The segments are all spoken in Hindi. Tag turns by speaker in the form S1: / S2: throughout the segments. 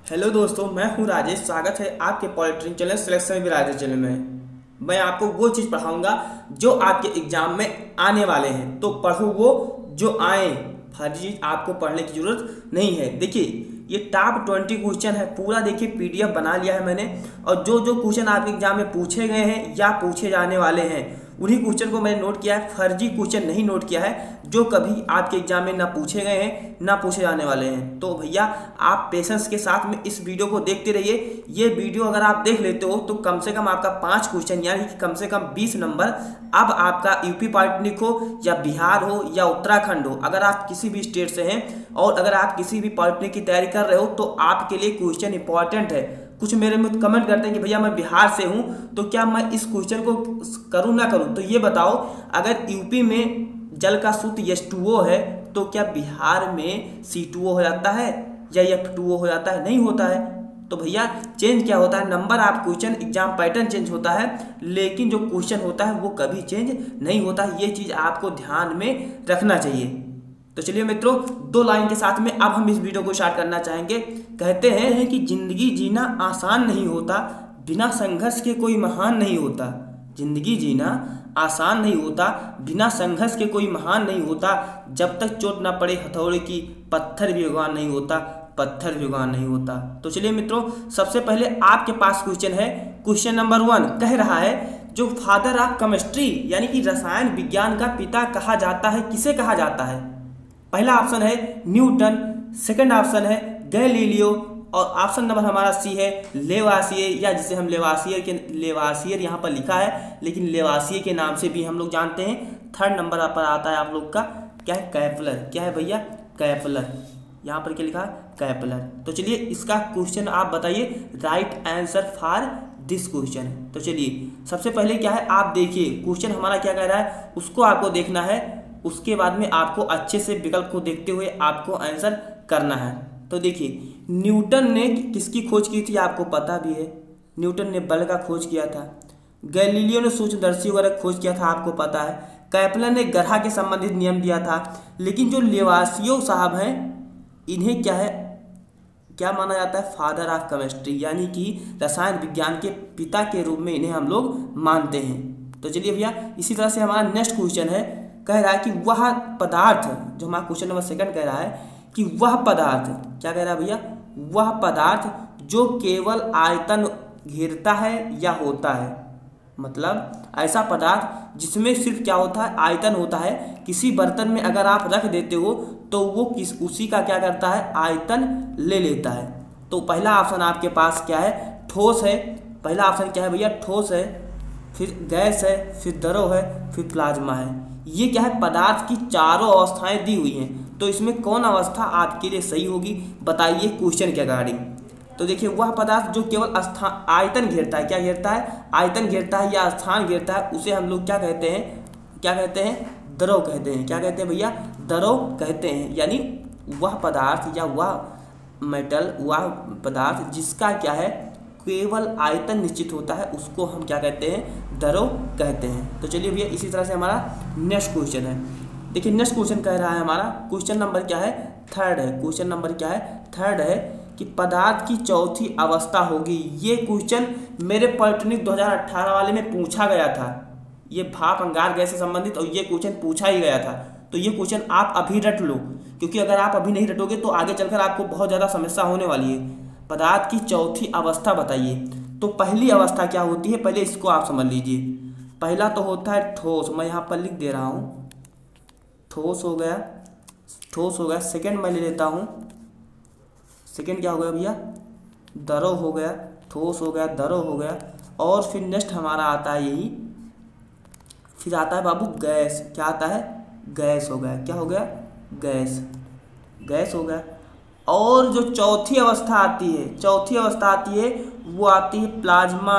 S1: हेलो दोस्तों, मैं हूं राजेश। स्वागत है आपके Politrick channel selection with Rajesh channel में। मैं आपको वो चीज़ पढ़ाऊंगा जो आपके एग्जाम में आने वाले हैं। तो पढ़ो वो जो आए, फर्जी आपको पढ़ने की जरूरत नहीं है। देखिए, ये टॉप 20 क्वेश्चन है पूरा। देखिए, पीडीएफ बना लिया है मैंने, और जो जो क्वेश्चन आपके एग्जाम में पूछे गए हैं या पूछे जाने वाले हैं उन्हीं क्वेश्चन को मैंने नोट किया है। फर्जी क्वेश्चन नहीं नोट किया है जो कभी आपके एग्जाम में ना पूछे गए हैं ना पूछे जाने वाले हैं। तो भैया, आप पेशेंस के साथ में इस वीडियो को देखते रहिए। ये वीडियो अगर आप देख लेते हो तो कम से कम आपका 5 क्वेश्चन यानी कि कम से कम 20 नंबर अब आपका यूपी पॉलिटेक्निक हो या बिहार हो या उत्तराखंड हो, अगर आप किसी भी स्टेट से हैं और अगर आप किसी भी पॉलिटेक्निक की तैयारी कर रहे हो तो आपके लिए क्वेश्चन इंपॉर्टेंट है। कुछ मेरे में कमेंट करते हैं कि भैया मैं बिहार से हूं तो क्या मैं इस क्वेश्चन को करूं ना करूं। तो ये बताओ, अगर यूपी में जल का सूत्र H2O है तो क्या बिहार में C2O हो जाता है या F2O हो जाता है? नहीं होता है। तो भैया, चेंज क्या होता है? नंबर आप क्वेश्चन एग्जाम पैटर्न चेंज होता है, लेकिन जो क्वेश्चन होता है वो कभी चेंज नहीं होता। ये चीज़ आपको ध्यान में रखना चाहिए। तो चलिए मित्रों, 2 लाइन के साथ में अब हम इस वीडियो को स्टार्ट करना चाहेंगे। कहते हैं कि जिंदगी जीना आसान नहीं होता, बिना संघर्ष के कोई महान नहीं होता। जिंदगी जीना आसान नहीं होता, बिना संघर्ष के कोई महान नहीं होता। जब तक चोट ना पड़े हथौड़े की, पत्थर भी भगवान नहीं होता, पत्थर भी भगवान नहीं होता। तो चलिए मित्रों, सबसे पहले आपके पास क्वेश्चन है। क्वेश्चन नंबर 1 कह रहा है, जो फादर ऑफ केमिस्ट्री यानी कि रसायन विज्ञान का पिता कहा जाता है, किसे कहा जाता है? पहला ऑप्शन है न्यूटन, सेकंड ऑप्शन है गैलीलियो, और ऑप्शन नंबर हमारा सी है लेवासियर, या जिसे हम लेवासियर यहाँ पर लिखा है लेकिन लेवासियर के नाम से भी हम लोग जानते हैं। थर्ड नंबर पर आता है आप लोग का क्या है? कैपलर। क्या है भैया? कैपलर। यहाँ पर क्या लिखा है? कैपलर। तो चलिए, इसका क्वेश्चन आप बताइए, right answer for this question. तो चलिए, सबसे पहले क्या है, आप देखिए क्वेश्चन हमारा क्या कह रहा है, उसको आपको देखना है। उसके बाद में आपको अच्छे से विकल्प को देखते हुए आपको आंसर करना है। तो देखिए, न्यूटन ने किसकी खोज की थी आपको पता भी है। न्यूटन ने बल का खोज किया था। गैलीलियो ने सूक्ष्मदर्शी वगैरह खोज किया था, आपको पता है। कैपलर ने ग्रह के संबंधित नियम दिया था। लेकिन जो लेवासियो साहब हैं, इन्हें क्या है, क्या माना जाता है? फादर ऑफ केमिस्ट्री, यानी कि रसायन विज्ञान के पिता के रूप में इन्हें हम लोग मानते हैं। तो चलिए भैया, इसी तरह से हमारा नेक्स्ट क्वेश्चन है। कह रहा है कि वह पदार्थ, जो हमारा क्वेश्चन नंबर 2 कह रहा है कि वह पदार्थ, क्या कह रहा है भैया? वह पदार्थ जो केवल आयतन घेरता है या होता है। मतलब ऐसा पदार्थ जिसमें सिर्फ क्या होता है? आयतन होता है। किसी बर्तन में अगर आप रख देते हो तो वो उसी का क्या करता है? आयतन ले लेता है। तो पहला ऑप्शन आपके पास क्या है? ठोस है। पहला ऑप्शन क्या है भैया? ठोस है, फिर गैस है, फिर द्रव है, फिर प्लाज्मा है। ये क्या है? पदार्थ की चारों अवस्थाएं दी हुई हैं। तो इसमें कौन अवस्था आपके लिए सही होगी, बताइए क्वेश्चन के अकॉर्डिंग। तो देखिए, वह पदार्थ जो केवल आयतन घेरता है, क्या घेरता है? आयतन घेरता है या स्थान घेरता है, उसे हम लोग क्या कहते हैं? क्या कहते हैं? द्रव कहते हैं। क्या कहते हैं भैया? द्रव कहते हैं। यानी वह पदार्थ या वह मेटल, वह पदार्थ जिसका क्या है? केवल आयतन निश्चित होता है, उसको हम क्या कहते हैं? द्रव कहते हैं। तो चलिए भैया, इसी तरह से हमारा नेक्स्ट क्वेश्चन है। देखिए, नेक्स्ट क्वेश्चन कह रहा है हमारा, क्वेश्चन नंबर क्या है? 3 है। क्वेश्चन नंबर क्या है? 3 है कि पदार्थ की चौथी अवस्था होगी। ये क्वेश्चन मेरे पॉलिटेक्निक 2018 वाले में पूछा गया था। ये भाप अंगार गैस से संबंधित, और ये क्वेश्चन पूछा ही गया था। तो ये क्वेश्चन आप अभी रट लो, क्योंकि अगर आप अभी नहीं रटोगे तो आगे चलकर आपको बहुत ज़्यादा समस्या होने वाली है। पदार्थ की चौथी अवस्था बताइए। तो पहली अवस्था क्या होती है, पहले इसको आप समझ लीजिए। पहला तो होता है ठोस, मैं यहाँ पर लिख दे रहा हूँ, ठोस हो गया, ठोस हो गया। सेकंड मैं ले लेता हूँ, सेकंड क्या हो गया भैया? द्रव हो गया, ठोस हो गया, द्रव हो गया। और फिर नेक्स्ट हमारा आता है यही, फिर आता है बाबू गैस। क्या आता है? गैस हो गया। क्या हो गया? गैस। गैस हो गया। और जो चौथी अवस्था आती है, चौथी अवस्था आती है वो आती है प्लाज्मा।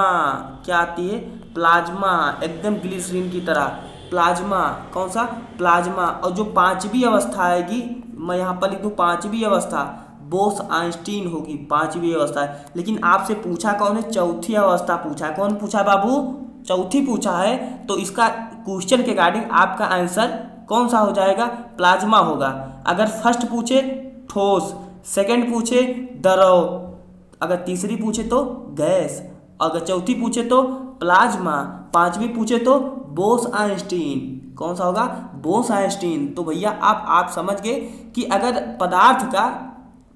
S1: क्या आती है? प्लाज्मा, एकदम ग्लिसरीन की तरह प्लाज्मा। कौन सा? प्लाज्मा। और जो 5वीं अवस्था आएगी, मैं यहाँ पर लिख दूँ 5वीं अवस्था, बोस-आइंस्टीन होगी। 5वीं अवस्था है। लेकिन आपसे पूछा कौन है? चौथी अवस्था पूछा है। कौन पूछा बाबू? चौथी पूछा है। तो इसका क्वेश्चन के अकॉर्डिंग आपका आंसर कौन सा हो जाएगा? प्लाज्मा होगा। अगर फर्स्ट पूछे ठोस, सेकंड पूछे द्रव, अगर तीसरी पूछे तो गैस, अगर चौथी पूछे तो प्लाज्मा, पांचवी पूछे तो बोस-आइंस्टीन। कौन सा होगा? बोस-आइंस्टीन। तो भैया आप समझ गए कि अगर पदार्थ का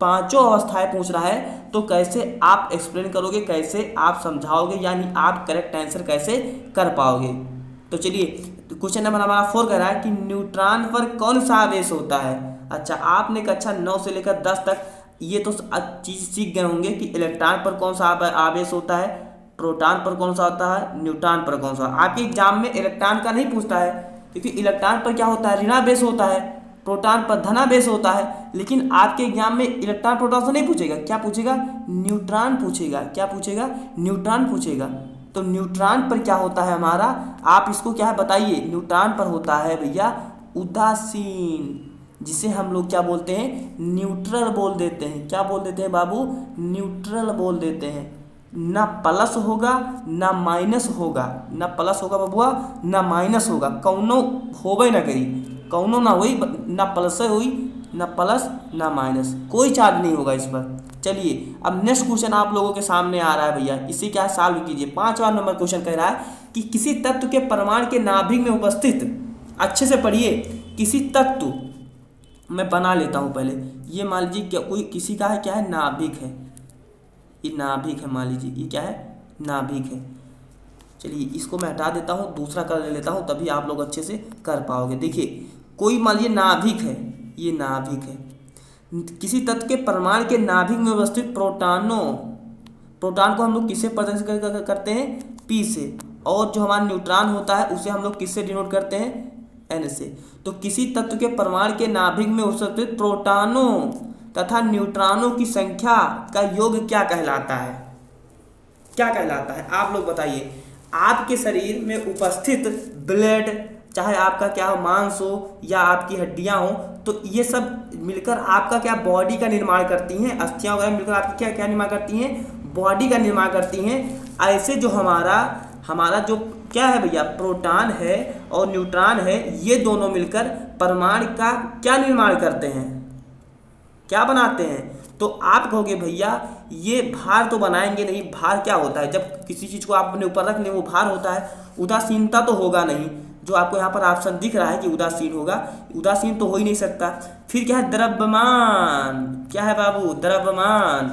S1: पांचों अवस्थाएं पूछ रहा है तो कैसे आप एक्सप्लेन करोगे, कैसे आप समझाओगे, यानी आप करेक्ट आंसर कैसे कर पाओगे। तो चलिए क्वेश्चन नंबर हमारा 4 कह रहा है कि न्यूट्रॉन पर कौन सा आवेश होता है। अच्छा, आपने कक्षा 9 से लेकर 10 तक ये तो चीज़ सीख गए होंगे कि इलेक्ट्रॉन पर कौन सा आवेश होता है, प्रोटॉन पर कौन सा होता है, न्यूट्रॉन पर कौन सा। आपके एग्जाम में इलेक्ट्रॉन का नहीं पूछता है, क्योंकि इलेक्ट्रॉन पर क्या होता है, ऋणावेश होता है, प्रोटॉन पर धनावेश होता है। लेकिन आपके एग्जाम में इलेक्ट्रॉन प्रोटॉन से नहीं पूछेगा, क्या पूछेगा? न्यूट्रॉन पूछेगा। क्या पूछेगा? न्यूट्रॉन पूछेगा। तो न्यूट्रॉन पर क्या होता है हमारा, आप इसको क्या है बताइए। न्यूट्रॉन पर होता है भैया उदासीन, जिसे हम लोग क्या बोलते हैं, न्यूट्रल बोल देते हैं। क्या बोल देते हैं बाबू? न्यूट्रल बोल देते हैं। ना प्लस होगा ना माइनस होगा, ना प्लस होगा बबुआ ना माइनस होगा, कौनो होबे ना करी, कौनो ना हुई, ना प्लस हुई ना प्लस ना माइनस, कोई चार्ज नहीं होगा इस पर। चलिए अब नेक्स्ट क्वेश्चन आप लोगों के सामने आ रहा है भैया, इसे क्या सॉल्व कीजिए। 5वां नंबर क्वेश्चन कह रहा है कि किसी तत्व के परमाणु के नाभिक में उपस्थित, अच्छे से पढ़िए, किसी तत्व, मैं बना लेता हूँ पहले, ये मान लीजिए क्या कोई किसी का है, क्या है, नाभिक है, ये नाभिक है, मान लीजिए ये क्या है, नाभिक है। चलिए इसको मैं हटा देता हूँ, दूसरा कर लेता हूँ, तभी आप लोग अच्छे से कर पाओगे। देखिए कोई मान लीजिए नाभिक है, ये नाभिक है, किसी तत्व के परमाणु के नाभिक में उपस्थित प्रोटॉनों, प्रोटॉन को हम लोग किससे प्रदर्शित करते हैं, पी से, और जो हमारा न्यूट्रॉन होता है उसे हम लोग किससे डिनोट करते हैं, एन से। तो किसी तत्व के परमाणु के नाभिक में उपस्थित प्रोटॉनों तथा न्यूट्रॉनों की संख्या का योग क्या कहलाता है? क्या कहलाता है आप लोग बताइए। आपके शरीर में उपस्थित ब्लड, चाहे आपका क्या हो, मांस हो या आपकी हड्डियां हो, तो ये सब मिलकर आपका क्या बॉडी का निर्माण करती हैं। अस्थियां वगैरह मिलकर आपकी क्या क्या निर्माण करती हैं, बॉडी का निर्माण करती हैं। ऐसे जो हमारा जो क्या है भैया, प्रोटॉन है और न्यूट्रॉन है, ये दोनों मिलकर परमाणु का क्या निर्माण करते हैं, क्या बनाते हैं। तो आप कहोगे भैया ये भार तो बनाएंगे नहीं, भार क्या होता है, जब किसी चीज़ को आप अपने ऊपर रख लें वो भार होता है, उदासीनता तो होगा नहीं, जो आपको यहाँ पर ऑप्शन दिख रहा है कि उदासीन होगा, उदासीन तो हो ही नहीं सकता। फिर क्या है, द्रव्यमान, क्या है बाबू, द्रव्यमान।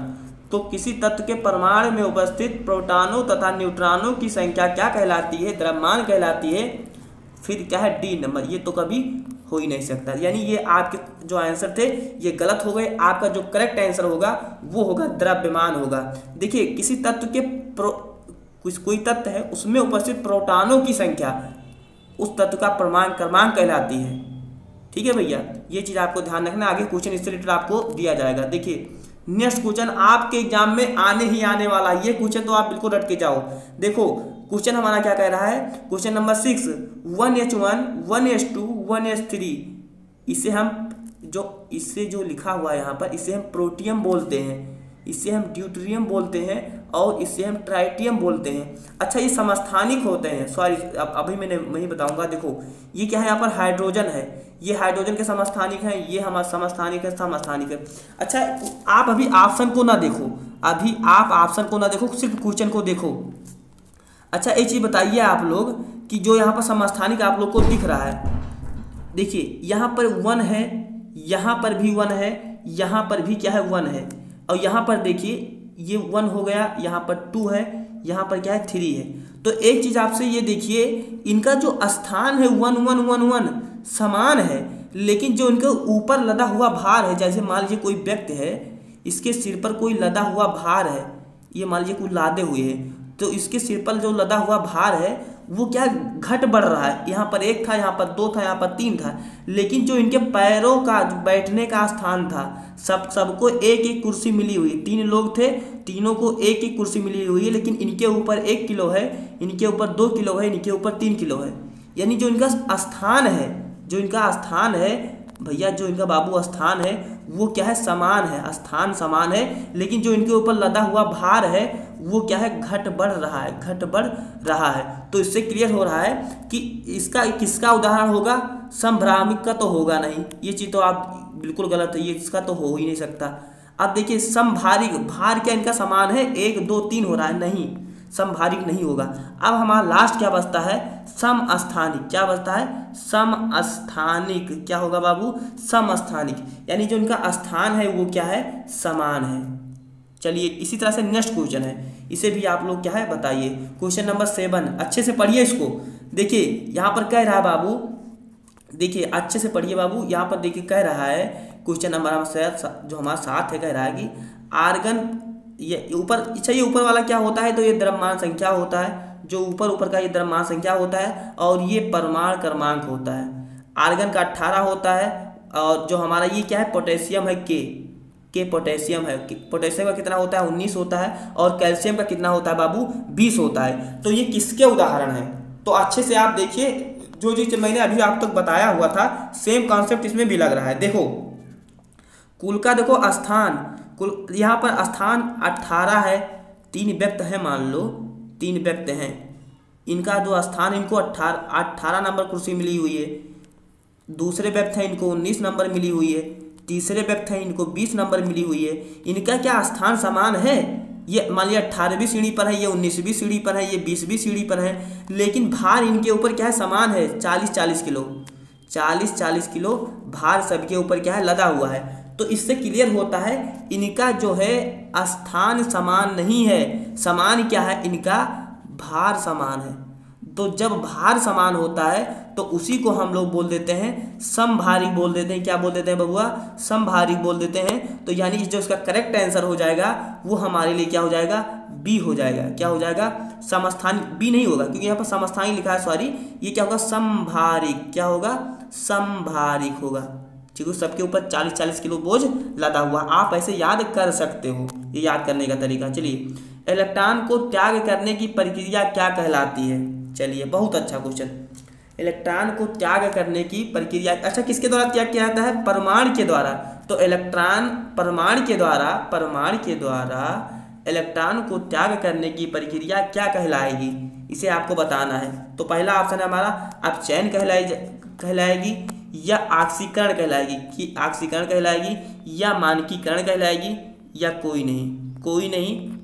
S1: तो किसी तत्व के परमाणु में उपस्थित प्रोटॉनों तथा न्यूट्रॉनों की संख्या क्या कहलाती है, द्रव्यमान कहलाती है। फिर क्या है, डी नंबर, ये तो कभी हो ही नहीं सकता, यानी ये आपके जो आंसर थे ये गलत हो गए। आपका जो करेक्ट आंसर होगा वो होगा द्रव्यमान होगा। देखिए किसी तत्व के कोई तत्व है उसमें उपस्थित प्रोटॉनों की संख्या उस तत्व का परमाणु क्रमांक कहलाती है। ठीक है भैया, ये चीज़ आपको ध्यान रखना, आगे क्वेश्चन इससे रिलेटेड आपको दिया जाएगा। देखिए नेक्स्ट क्वेश्चन आपके एग्जाम में आने वाला, ये क्वेश्चन तो आप बिल्कुल रट के जाओ। देखो क्वेश्चन हमारा क्या कह रहा है, question number 6, 1H1 1H2 1H3, इससे जो लिखा हुआ है यहाँ पर, इसे हम प्रोटियम बोलते हैं, इसे हम ड्यूटेरियम बोलते हैं और इसे हम ट्राइटियम बोलते हैं। अच्छा ये समस्थानिक होते हैं, सॉरी अभी मैं ही बताऊंगा। देखो ये क्या है, यहाँ पर हाइड्रोजन है, ये हाइड्रोजन के समस्थानिक है, ये हमारा समस्थानिक है। अच्छा आप अभी ऑप्शन को ना देखो, अभी आप ऑप्शन को ना देखो, सिर्फ क्वेश्चन को देखो। अच्छा एक चीज़ बताइए आप लोग कि जो यहाँ पर समस्थानिक आप लोग को दिख रहा है, देखिए यहाँ पर 1 है, यहाँ पर भी 1 है, यहाँ पर भी क्या है 1 है, और यहाँ पर देखिए ये 1 हो गया, यहाँ पर 2 है, यहाँ पर क्या है 3 है। तो एक चीज़ आपसे ये देखिए, इनका जो स्थान है 1 1 1 1 समान है, लेकिन जो इनके ऊपर लदा हुआ भार है, जैसे मान लीजिए कोई व्यक्ति है, इसके सिर पर कोई लदा हुआ भार है, ये मान लीजिए कोई लादे हुए है, तो इसके सिर पर जो लदा हुआ भार है वो क्या घट बढ़ रहा है। यहाँ पर 1 था, यहाँ पर 2 था, यहाँ पर 3 था, लेकिन जो इनके पैरों का बैठने का स्थान था, सबको एक एक कुर्सी मिली हुई, 3 लोग थे, तीनों को एक एक कुर्सी मिली हुई है, लेकिन इनके ऊपर 1 किलो है, इनके ऊपर 2 किलो है, इनके ऊपर 3 किलो है। यानी जो इनका स्थान है, भैया जो इनका बाबू स्थान है वो क्या है, समान है, स्थान समान है, लेकिन जो इनके ऊपर लदा हुआ भार है वो क्या है, घट बढ़ रहा है। तो इससे क्लियर हो रहा है कि इसका किसका उदाहरण होगा, समभ्रामिक का तो होगा नहीं, ये चीज़ तो आप बिल्कुल गलत है, ये इसका तो हो ही नहीं सकता। अब देखिए समभारिक, भार क्या इनका समान है, 1 2 3 हो रहा है, नहीं समभारिक नहीं होगा। अब हमारा लास्ट क्या बचता है, समस्थानिक। क्या बचता है, समस्थानिक। क्या होगा बाबू, समस्थानिक, यानी जो इनका स्थान है वो क्या है, समान है। चलिए इसी तरह से नेक्स्ट क्वेश्चन है, इसे भी आप लोग क्या है बताइए। क्वेश्चन नंबर 7, अच्छे से पढ़िए इसको। देखिए यहाँ पर कह रहा है बाबू, देखिए अच्छे से पढ़िए बाबू, यहाँ पर देखिए कह रहा है क्वेश्चन नंबर जो हमारा 7 है, कह रहा है कि आर्गन, ये ऊपर, अच्छा ये ऊपर वाला क्या होता है, तो ये द्रव्यमान संख्या होता है, जो ऊपर का ये द्रव्यमान संख्या होता है, और ये परमाणु क्रमांक होता है। आर्गन का 18 होता है, और जो हमारा ये क्या है, पोटेशियम है के पोटेशियम है, पोटेशियम का कितना होता है, 19 होता है, और कैल्शियम का कितना होता है बाबू, 20 होता है। तो ये किसके उदाहरण है, तो अच्छे से आप देखिए, जो चीज मैंने अभी आप तक बताया हुआ था सेम कॉन्सेप्ट इसमें भी लग रहा है। देखो कुल का देखो स्थान, कुल यहाँ पर स्थान 18 है, 3 व्यक्ति हैं, मान लो 3 व्यक्ति हैं, इनका जो स्थान, इनको 18 नंबर कुर्सी मिली हुई है। दूसरे व्यक्ति हैं, इनको 19 नंबर मिली हुई है। तीसरे व्यक्ति हैं, इनको 20 नंबर मिली हुई है। इनका क्या स्थान समान है, ये मान लिया 18वीं सीढ़ी पर है, ये 19वीं सीढ़ी पर है, ये 20वीं सीढ़ी पर है, लेकिन भार इनके ऊपर क्या है, समान है, 40-40 किलो, 40-40 किलो भार सबके ऊपर क्या है, लदा हुआ है। तो इससे क्लियर होता है इनका जो है स्थान समान नहीं है, समान क्या है, इनका भार समान है। तो जब भार समान होता है तो उसी को हम लोग बोल देते हैं समभारिक बोल देते हैं। क्या बोल देते हैं बबुआ, समभारिक बोल देते हैं। तो यानी जो इसका करेक्ट आंसर हो जाएगा वो हमारे लिए क्या हो जाएगा, बी हो जाएगा। क्या हो जाएगा, समस्थानिक, बी नहीं होगा क्योंकि यहाँ पर समस्थानिक लिखा है, सॉरी, ये क्या होगा, समभारिक। क्या होगा, समभारिक होगा। ठीक है, सबके ऊपर 40-40 किलो बोझ लदा हुआ। आप ऐसे याद कर सकते हो, ये याद करने का तरीका। चलिए, इलेक्ट्रॉन को त्याग करने की प्रक्रिया क्या कहलाती है। चलिए बहुत अच्छा क्वेश्चन, इलेक्ट्रॉन को त्याग करने की प्रक्रिया, अच्छा किसके द्वारा त्याग किया जाता है, परमाणु के द्वारा। तो इलेक्ट्रॉन परमाणु के द्वारा इलेक्ट्रॉन को त्याग करने की प्रक्रिया क्या कहलाएगी, इसे आपको बताना है। तो पहला ऑप्शन है हमारा अपचयन कहलाएगी, या ऑक्सीकरण कहलाएगी, कि ऑक्सीकरण कहलाएगी, या मानकीकरण कहलाएगी, या कोई नहीं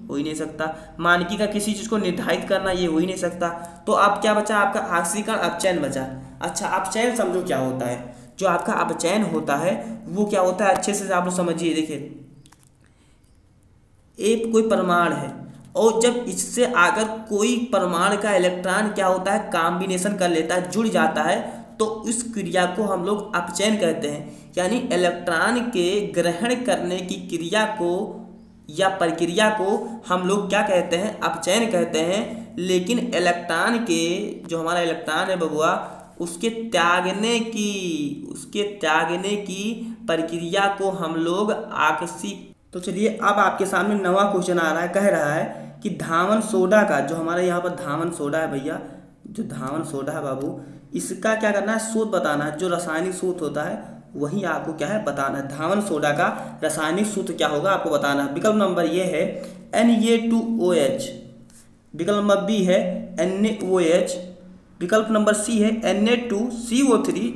S1: हो ही नहीं सकता। मानकी का किसी चीज को निर्धारित करना, ये हो ही नहीं सकता। तो अब क्या बचा आपका, ऑक्सीकरण, अपचयन बचा। अच्छा अपचयन समझो क्या होता है, जो आपका अपचयन होता है वो क्या होता है, अच्छे से आप लोग समझिए। देखिए एक कोई परमाणु है, और जब इससे अगर कोई परमाणु का इलेक्ट्रॉन क्या होता है, कॉम्बिनेशन कर लेता है, जुड़ जाता है, तो इस क्रिया को हम लोग अपचयन कहते हैं। यानी इलेक्ट्रॉन के ग्रहण करने की क्रिया को या प्रक्रिया को हम लोग क्या कहते हैं, अपचयन कहते हैं। लेकिन इलेक्ट्रॉन के, जो हमारा इलेक्ट्रॉन है बबुआ, उसके त्यागने की प्रक्रिया को हम लोग आकर्षित। तो चलिए अब आपके सामने नवा क्वेश्चन आ रहा है, कह रहा है कि धावन सोडा का, जो हमारे यहाँ पर धावन सोडा है भैया, जो धावन सोडा है बाबू, इसका क्या करना है, सूत्र बताना है। जो रासायनिक सूत्र होता है वही आपको क्या है बताना है। धावन सोडा का रासायनिक सूत्र क्या होगा आपको बताना है। विकल्प नंबर ये है Na2OH, विकल्प नंबर बी है NaOH, विकल्प नंबर सी है Na2CO3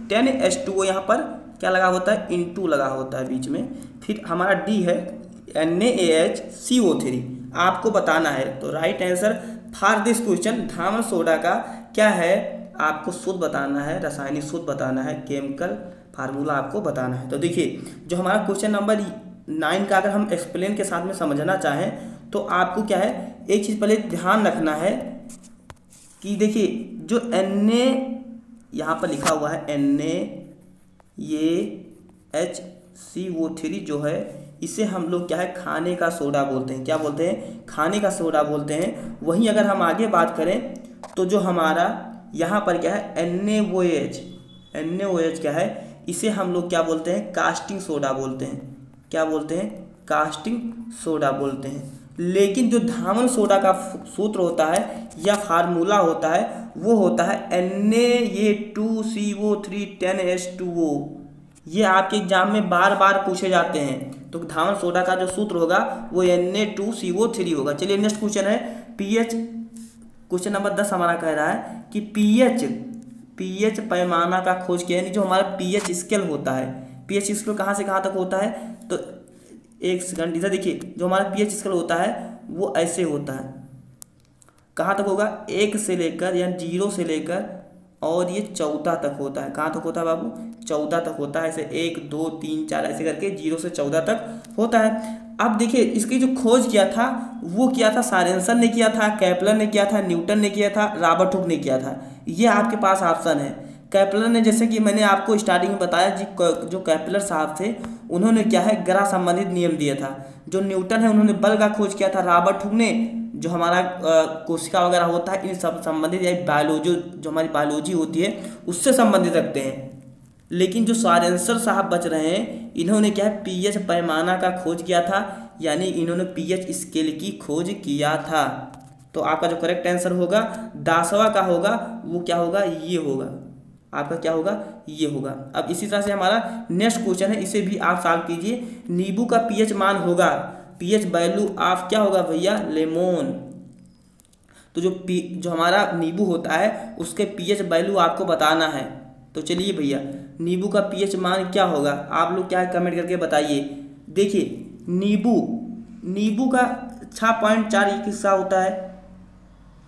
S1: 10H2O, यहाँ पर क्या लगा होता है, इंटू लगा होता है बीच में। फिर हमारा डी है NaHCO3, आपको बताना है। तो right answer for this question, Dhawan soda का क्या है, आपको सूत्र बताना है, रासायनिक सूत्र बताना है, केमिकल फार्मूला आपको बताना है। तो देखिए जो हमारा क्वेश्चन नंबर 9 का अगर हम एक्सप्लेन के साथ में समझना चाहें तो आपको क्या है, एक चीज़ पहले ध्यान रखना है कि देखिए जो Na यहाँ पर लिखा हुआ है, NaHCO3 जो है, इसे हम लोग क्या है, खाने का सोडा बोलते हैं। क्या बोलते हैं, खाने का सोडा बोलते हैं। वहीं अगर हम आगे बात करें तो जो हमारा यहाँ पर क्या है, NaOH क्या है, इसे हम लोग क्या बोलते हैं, कास्टिंग सोडा बोलते हैं। क्या बोलते हैं, कास्टिंग सोडा बोलते हैं। लेकिन जो धावन सोडा का सूत्र होता है या फार्मूला होता है वो होता है Na2CO3 10H2O। ये आपके एग्जाम में बार बार पूछे जाते हैं। तो धावन सोडा का जो सूत्र होगा वो Na2CO3 होगा। चलिए नेक्स्ट क्वेश्चन है पीएच, क्वेश्चन नंबर 10 हमारा कह रहा है कि पीएच पैमाना का खोज किया, यानी जो हमारा पीएच स्केल होता है, पीएच स्केल कहाँ से कहाँ तक होता है, तो एक सेकंड, इधर देखिए जो हमारा पीएच स्केल होता है वो ऐसे होता है। कहाँ तक होगा? 1 से लेकर यानी 0 से लेकर और ये 14 तक होता है। कहाँ तक होता है बाबू? 14 तक होता है। ऐसे 1 2 3 4 ऐसे करके 0 से 14 तक होता है। अब देखिए इसकी जो खोज किया था वो किया था सोरेनसन ने किया था, केपलर ने किया था, न्यूटन ने किया था, रॉबर्ट हुक ने किया था। ये आपके पास ऑप्शन है। केपलर ने, जैसे कि मैंने आपको स्टार्टिंग में बताया जी, जो केपलर साहब थे उन्होंने क्या है ग्रह संबंधित नियम दिया था। जो न्यूटन है उन्होंने बल का खोज किया था। रॉबर्ट हुक ने जो हमारा कोशिका वगैरह होता है इन सब संबंधित या बायोलॉजी, जो हमारी बायोलॉजी होती है उससे संबंधित रखते हैं। लेकिन जो सोरेनसन साहब बच रहे हैं इन्होंने क्या है पीएच पैमाना का खोज किया था, यानी इन्होंने पीएच स्केल की खोज किया था। तो आपका जो करेक्ट आंसर होगा 10वां का होगा, वो क्या होगा? ये होगा आपका, क्या होगा? ये होगा। अब इसी तरह से हमारा नेक्स्ट क्वेश्चन है, इसे भी आप सॉल्व कीजिए। नींबू का पीएच मान होगा, पीएच वैल्यू ऑफ क्या होगा भैया? लेमन। तो जो हमारा नींबू होता है उसके पीएच वैल्यू आपको बताना है। तो चलिए भैया, नींबू का पीएच मान क्या होगा? आप लोग क्या है कमेंट करके बताइए। देखिए नींबू का 6.4 किसका होता है?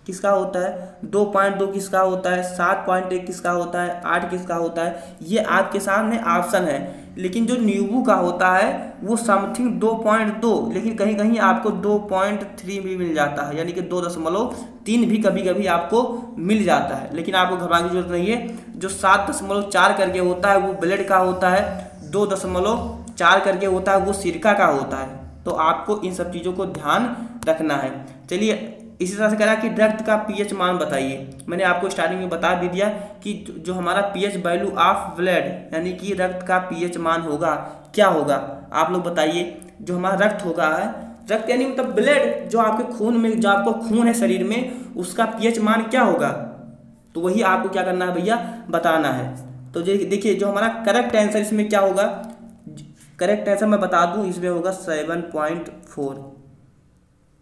S1: किसका होता है? 2.2 किसका होता है? 7.1 किसका होता है? 8 किसका होता है? ये आपके सामने ऑप्शन है। लेकिन जो नींबू का होता है वो समथिंग 2.2, लेकिन कहीं कहीं आपको 2.3 भी मिल जाता है, यानी कि 2.3 भी कभी कभी आपको मिल जाता है। लेकिन आपको घबराने की जरूरत नहीं है। जो 7.4 करके होता है वो ब्लेड का होता है, 2.4 करके होता है वो सिरका का होता है। तो आपको इन सब चीज़ों को ध्यान रखना है। चलिए इसी तरह से कह रहा कि रक्त का पीएच मान बताइए। मैंने आपको स्टार्टिंग में बता भी दिया कि जो हमारा पीएच वैल्यू ऑफ ब्लड, यानी कि रक्त का पीएच मान होगा, क्या होगा? आप लोग बताइए। जो हमारा रक्त होगा है, रक्त यानी मतलब ब्लड, जो आपके खून में, जो आपको खून है शरीर में, उसका पीएच मान क्या होगा? तो वही आपको क्या करना है भैया? बताना है। तो देखिए जो हमारा करेक्ट आंसर इसमें क्या होगा? करेक्ट आंसर मैं बता दूं, इसमें होगा 7.4।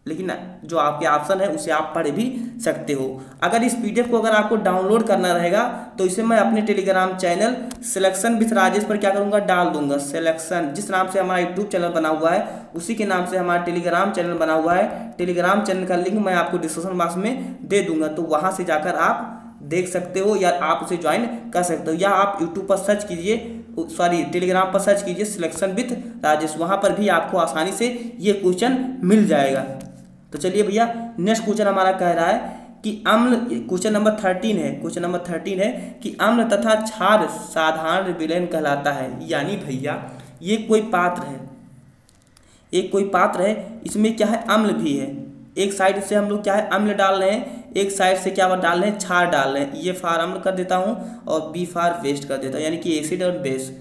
S1: लेकिन जो आपके ऑप्शन है उसे आप पढ़ भी सकते हो। अगर इस पीडीएफ को अगर आपको डाउनलोड करना रहेगा तो इसे मैं अपने Telegram channel selection with Rajesh पर क्या करूंगा? डाल दूंगा। सिलेक्शन जिस नाम से हमारा यूट्यूब चैनल बना हुआ है उसी के नाम से हमारा टेलीग्राम चैनल बना हुआ है। टेलीग्राम चैनल का लिंक मैं आपको डिस्क्रिप्शन बॉक्स में दे दूंगा, तो वहां से जाकर आप देख सकते हो या आप उसे ज्वाइन कर सकते हो, या आप यूट्यूब पर सर्च कीजिए, टेलीग्राम पर सर्च कीजिए सिलेक्शन विथ राजेश, वहां पर भी आपको आसानी से ये क्वेश्चन मिल जाएगा। तो चलिए भैया नेक्स्ट क्वेश्चन हमारा कह रहा है कि अम्ल, क्वेश्चन नंबर 13 है। क्वेश्चन नंबर 13 है कि अम्ल तथा क्षार साधारण विलयन कहलाता है। यानी भैया ये कोई पात्र है, एक कोई पात्र है, इसमें क्या है? अम्ल भी है। एक साइड से हम लोग क्या है? अम्ल डाल रहे हैं, एक साइड से क्या डाल रहे हैं? क्षार डाल रहे हैं। ये फार अम्ल कर देता हूँ और बी फार वेस्ट कर देता हूँ, यानी कि एसिड और बेस।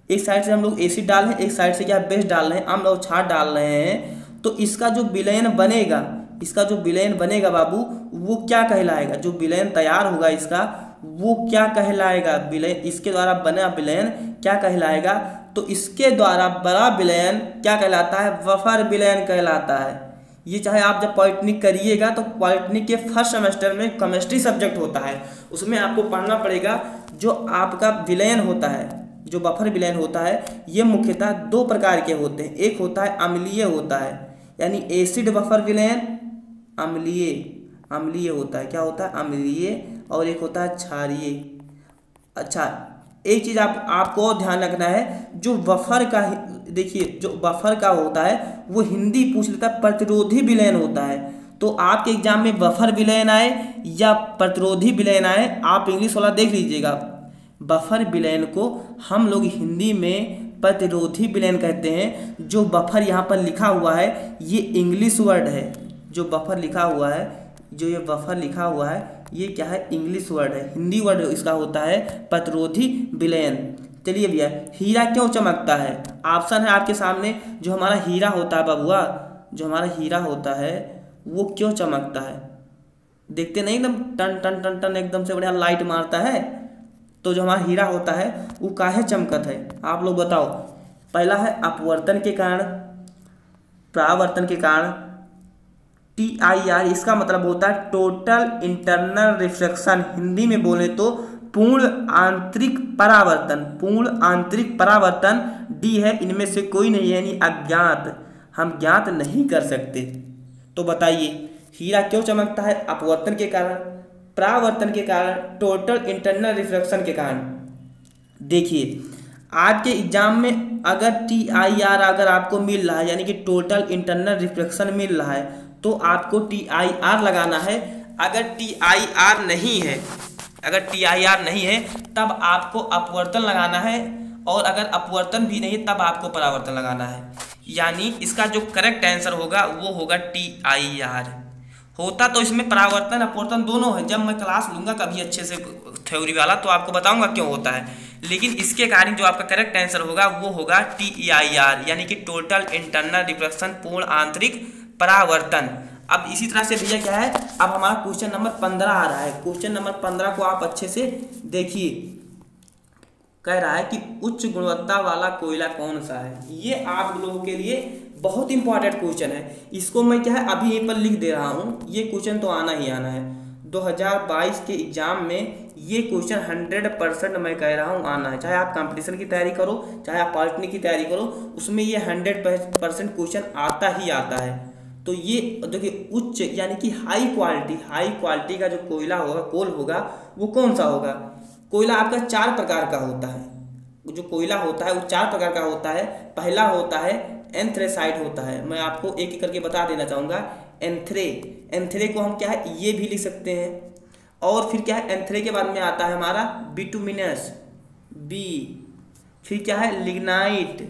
S1: एक साइड से हम लोग एसिड डाल रहे हैं, एक साइड से क्या बेस डाल रहे हैं, अम्ल और क्षार डाल रहे हैं। तो इसका जो विलयन बनेगा, इसका जो विलयन बनेगा बाबू, वो क्या कहलाएगा? जो विलयन तैयार होगा इसका वो क्या कहलाएगा? विलयन, इसके द्वारा बना विलयन क्या कहलाएगा? तो इसके द्वारा बड़ा विलयन क्या कहलाता है? बफर विलयन कहलाता है। ये चाहे आप जब पॉलिटेक्निक करिएगा तो पॉलिटेक्निक के फर्स्ट सेमेस्टर में केमिस्ट्री सब्जेक्ट होता है, उसमें आपको पढ़ना पड़ेगा। जो आपका विलयन होता है, जो बफर विलयन होता है, ये मुख्यतः 2 प्रकार के होते हैं। एक होता है अम्लीय होता है, यानी एसिड बफर विलयन अम्लीय होता है। क्या होता है? अम्लीय। और एक होता है क्षारीय। अच्छा, एक चीज़ आपको ध्यान रखना है, जो बफर का, देखिए जो बफर का होता है वो हिंदी पूछ लेता है प्रतिरोधी विलयन होता है। तो आपके एग्जाम में बफर विलयन आए या प्रतिरोधी विलयन आए, आप इंग्लिश वाला देख लीजिएगा। बफर विलयन को हम लोग हिंदी में प्रतिरोधी विलयन कहते हैं। जो बफर यहाँ पर लिखा हुआ है ये इंग्लिश वर्ड है। जो बफर लिखा हुआ है, जो ये बफर लिखा हुआ है, ये क्या है? इंग्लिश वर्ड है। हिंदी वर्ड इसका होता है प्रतिरोधी विलयन। चलिए भैया, हीरा क्यों चमकता है? ऑप्शन है आपके सामने। जो हमारा हीरा होता है बबुआ, जो हमारा हीरा होता है वो क्यों चमकता है? देखते नहीं एकदम टन टन टन टन एकदम से बढ़िया लाइट मारता है। तो जो हमारा हीरा होता है वो काहे चमकत है? आप लोग बताओ। पहला है अपवर्तन के कारण, परावर्तन के कारण। TIR इसका मतलब होता है टोटल इंटरनल रिफ्लेक्शन, हिंदी में बोले तो पूर्ण आंतरिक परावर्तन। पूर्ण आंतरिक परावर्तन। D है, इनमें से कोई नहीं है, यानी अज्ञात। हम ज्ञात नहीं कर सकते। तो बताइए हीरा क्यों चमकता है? अपवर्तन के कारण, परावर्तन के कारण, टोटल इंटरनल रिफ्लेक्शन के कारण। देखिए आज के एग्जाम में अगर TIR अगर आपको मिल रहा है यानी कि टोटल इंटरनल रिफ्लेक्शन मिल रहा है तो आपको TIR लगाना है। अगर TIR नहीं है, अगर TIR नहीं है तब आपको अपवर्तन लगाना है, और अगर अपवर्तन भी नहीं है तब आपको परावर्तन लगाना है। यानी इसका जो करेक्ट आंसर होगा वो होगा TIR। होता तो इसमें परावर्तन अपवर्तन दोनों है, जब मैं क्लास लूंगा कभी अच्छे से थ्योरी वाला तो आपको बताऊंगा क्यों होता है, लेकिन इसके कारण जो आपका करेक्ट आंसर होगा वो होगा TIR यानी कि टोटल इंटरनल रिफ्लेक्शन, पूर्ण आंतरिक परावर्तन। अब इसी तरह से भैया क्या है, अब हमारा क्वेश्चन नंबर 15 आ रहा है। क्वेश्चन नंबर 15 को आप अच्छे से देखिए, कह रहा है कि उच्च गुणवत्ता वाला कोयला कौन सा है। ये आप लोगों के लिए बहुत इंपॉर्टेंट क्वेश्चन है। इसको मैं क्या है अभी यहीं पर लिख दे रहा हूँ, ये क्वेश्चन तो आना ही आना है। 2022 के एग्जाम में ये क्वेश्चन 100% मैं कह रहा हूँ आना है। चाहे आप कंपटीशन की तैयारी करो, चाहे आप पॉलिटेक्निक की तैयारी करो, उसमें ये 100% क्वेश्चन आता ही आता है। तो ये देखिए उच्च यानी कि हाई क्वालिटी का जो कोयला होगा, कोल होगा, वो कौन सा होगा? कोयला आपका 4 प्रकार का होता है। जो कोयला होता है वो 4 प्रकार का होता है। पहला होता है एंथ्रेसाइट होता है। मैं आपको एक एक करके बता देना चाहूँगा। एंथ्रे को हम क्या है ये भी लिख सकते हैं। और फिर क्या है एंथ्रे के बाद में आता है हमारा बिटुमिनस B, फिर क्या है लिग्नाइट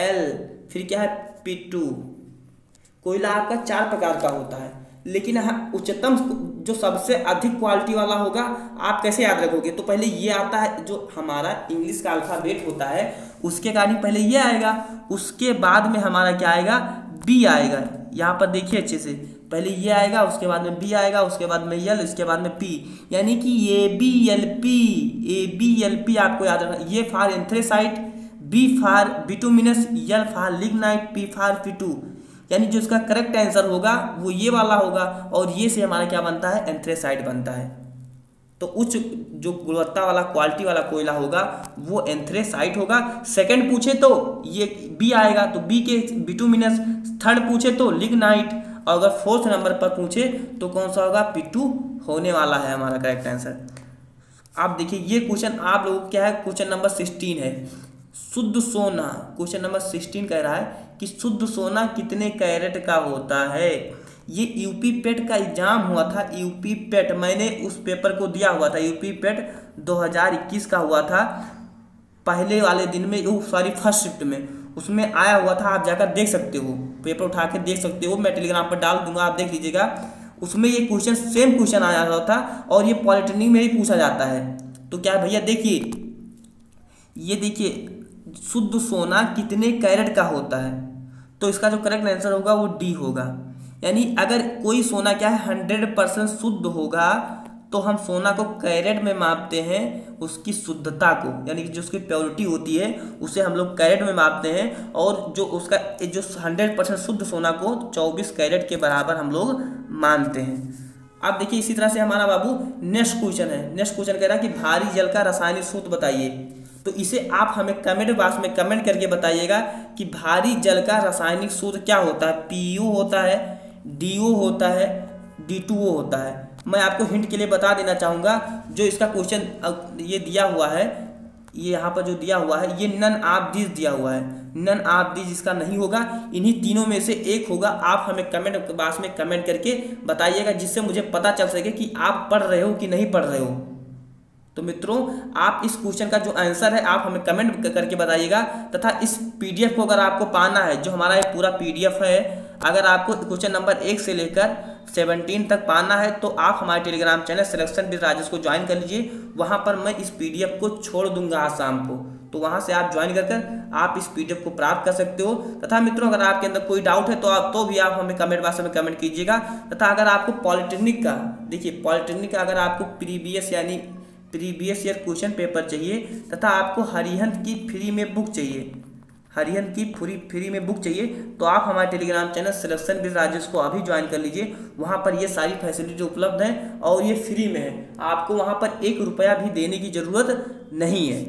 S1: L, फिर क्या है P2। कोयला आपका 4 प्रकार का होता है, लेकिन हाँ उच्चतम जो सबसे अधिक क्वालिटी वाला होगा आप कैसे याद रखोगे? तो पहले ये आता है, जो हमारा इंग्लिश का अल्फाबेट होता है उसके कारण पहले ये आएगा, उसके बाद में हमारा क्या आएगा B आएगा। यहाँ पर देखिए अच्छे से, पहले ये आएगा, उसके बाद में B आएगा, उसके बाद में L, उसके बाद में P, यानी कि ABLP आपको याद रखना। ये for anthracite, B for bituminous, L for lignite, P for P2। यानी जो इसका करेक्ट आंसर होगा वो ये वाला होगा, और ये से हमारा क्या बनता है एंथ्रेसाइट बनता है। तो उच्च जो गुणवत्ता वाला क्वालिटी वाला कोयला होगा वो एंथ्रेसाइट होगा। सेकंड पूछे तो ये B आएगा, तो B के बिटुमिनस। थर्ड पूछे तो लिग्नाइट, और अगर फोर्थ नंबर पर पूछे तो कौन सा होगा P2 होने वाला है हमारा करेक्ट आंसर। आप देखिए ये क्वेश्चन आप लोगों को क्या है, क्वेश्चन नंबर 16 है। शुद्ध सोना, क्वेश्चन नंबर 16 कह रहा है कि शुद्ध सोना कितने कैरेट का होता है। ये यूपी पेट का एग्जाम हुआ था, यूपी पेट, मैंने उस पेपर को दिया हुआ था। यूपी पेट 2021 का हुआ था, पहले वाले दिन में, सॉरी फर्स्ट शिफ्ट में, उसमें आया हुआ था। आप जाकर देख सकते हो, पेपर उठा के देख सकते हो, मैं टेलीग्राम पर डाल दूंगा, आप देख लीजिएगा। उसमें ये क्वेश्चन सेम क्वेश्चन आया हुआ था, और ये पॉलिटेक्निक में ही पूछा जाता है। तो क्या भैया देखिए, ये देखिए शुद्ध सोना कितने कैरेट का होता है, तो इसका जो करेक्ट आंसर होगा वो D होगा। यानी अगर कोई सोना क्या है 100% शुद्ध होगा तो हम सोना को कैरेट में मापते हैं, उसकी शुद्धता को, यानी कि जो उसकी प्योरिटी होती है उसे हम लोग कैरेट में मापते हैं, और जो उसका जो 100% शुद्ध सोना को 24 कैरेट के बराबर हम लोग मानते हैं। अब देखिए इसी तरह से हमारा बाबू नेक्स्ट क्वेश्चन है। नेक्स्ट क्वेश्चन कह रहा है कि भारी जल का रासायनिक सूत्र बताइए। तो इसे आप हमें कमेंट बॉक्स में कमेंट करके बताइएगा कि भारी जल का रासायनिक सूत्र क्या होता है। PU होता है, DO होता है, D2O होता है। मैं आपको हिंट के लिए बता देना चाहूँगा, जो इसका क्वेश्चन ये दिया हुआ है, ये यहाँ पर जो दिया हुआ है ये नन ऑफ दिस दिया हुआ है। नन ऑफ दिस इसका नहीं होगा, इन्हीं तीनों में से एक होगा। आप हमें कमेंट बॉक्स में कमेंट करके बताइएगा, जिससे मुझे पता चल सके कि आप पढ़ रहे हो कि नहीं पढ़ रहे हो। तो मित्रों आप इस क्वेश्चन का जो आंसर है आप हमें कमेंट करके बताइएगा, तथा इस PDF को अगर आपको पाना है, जो हमारा ये पूरा PDF है, अगर आपको क्वेश्चन नंबर 1 से लेकर 17 तक पाना है तो आप हमारे Telegram channel selection with Rajesh को ज्वाइन कर लीजिए। वहाँ पर मैं इस PDF को छोड़ दूंगा आज शाम को, तो वहाँ से आप ज्वाइन कर आप इस PDF को प्राप्त कर सकते हो। तथा मित्रों अगर आपके अंदर कोई डाउट है तो भी आप हमें कमेंट बॉक्स में कमेंट कीजिएगा। तथा अगर आपको पॉलिटेक्निक का, देखिए पॉलिटेक्निक का अगर आपको प्रीवियस ईयर क्वेश्चन पेपर चाहिए, तथा आपको हरिहंत की फ्री में बुक चाहिए, हरिहंत की फ्री में बुक चाहिए, तो आप हमारे Telegram channel selection with Rajesh को अभी ज्वाइन कर लीजिए। वहाँ पर ये सारी फैसिलिटी उपलब्ध हैं और ये फ्री में है, आपको वहाँ पर 1 रुपया भी देने की ज़रूरत नहीं है।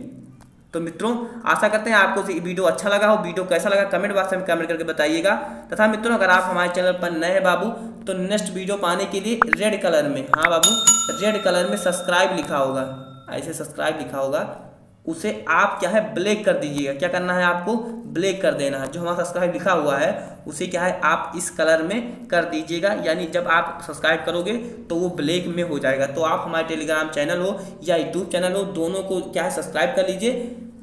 S1: तो मित्रों आशा करते हैं आपको वीडियो अच्छा लगा हो। वीडियो कैसा लगा कमेंट बॉक्स में कमेंट करके बताइएगा। तथा मित्रों अगर आप हमारे चैनल पर नए हैं बाबू तो नेक्स्ट वीडियो पाने के लिए रेड कलर में, हाँ बाबू रेड कलर में सब्सक्राइब लिखा होगा, ऐसे सब्सक्राइब लिखा होगा, उसे आप क्या है ब्लैक कर दीजिएगा। क्या करना है आपको, ब्लैक कर देना है। जो हमारा सब्सक्राइब लिखा हुआ है उसे क्या है आप इस कलर में कर दीजिएगा, यानी जब आप सब्सक्राइब करोगे तो वो ब्लैक में हो जाएगा। तो आप हमारे टेलीग्राम चैनल हो या यूट्यूब चैनल हो, दोनों को क्या है सब्सक्राइब कर लीजिए।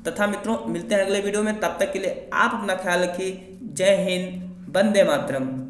S1: तथा मित्रों मिलते हैं अगले वीडियो में, तब तक के लिए आप अपना ख्याल रखिए। जय हिंद, वंदे मातरम।